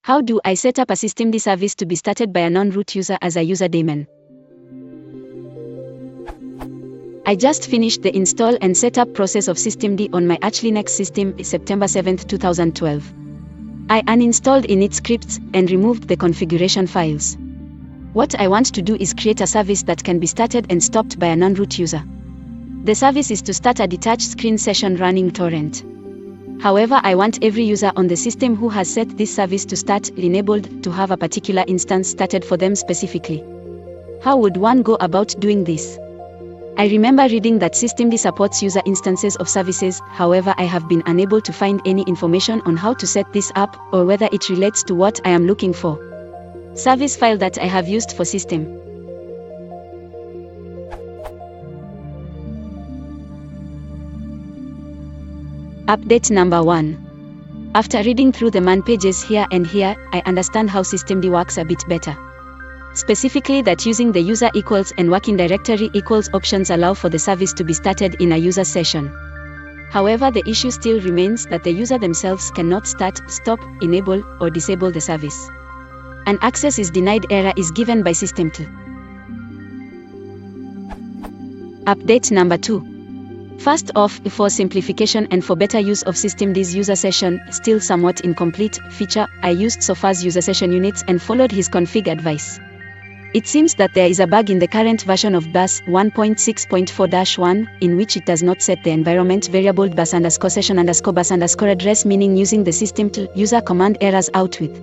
How do I set up a systemd service to be started by a non-root user as I use a daemon? I just finished the install and setup process of systemd on my Linux system September 7, 2012. I uninstalled init scripts and removed the configuration files. What I want to do is create a service that can be started and stopped by a non-root user. The service is to start a detached screen session running torrent. However, I want every user on the system who has set this service to start enabled to have a particular instance started for them specifically. How would one go about doing this? I remember reading that systemd supports user instances of services, however I have been unable to find any information on how to set this up, or whether it relates to what I am looking for. Service file that I have used for system. Update number 1. After reading through the man pages here and here, I understand how systemd works a bit better. Specifically that using the user equals and working directory equals options allow for the service to be started in a user session. However, the issue still remains that the user themselves cannot start, stop, enable, or disable the service. An access is denied error is given by systemd. Update number 2. First off, for simplification and for better use of systemd's user session, still somewhat incomplete, feature, I used Sofa's user session units and followed his config advice. It seems that there is a bug in the current version of bus 1.6.4-1, in which it does not set the environment variable bus_session_bus_ address, meaning using the systemd user command errors out with.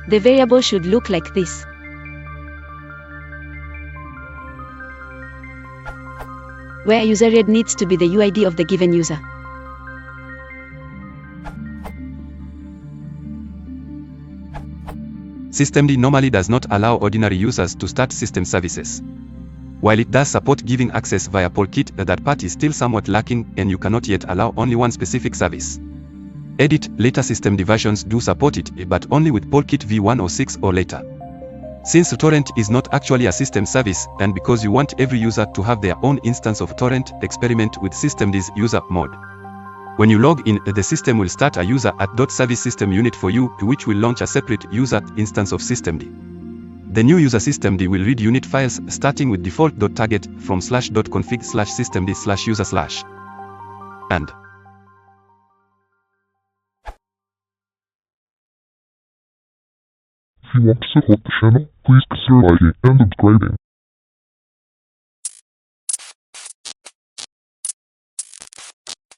The variable should look like this. Where userID needs to be the UID of the given user. Systemd normally does not allow ordinary users to start system services. While it does support giving access via polkit, that part is still somewhat lacking, and you cannot yet allow only one specific service. Edit, later systemd versions do support it, but only with polkit v106 or later. Since torrent is not actually a system service, and because you want every user to have their own instance of torrent, experiment with systemd's user mode. When you log in, the system will start a user at .service system unit for you, which will launch a separate user instance of systemd. The new user systemd will read unit files starting with default.target from /.config/systemd/user/. And if you want to support the channel, please consider liking and subscribing.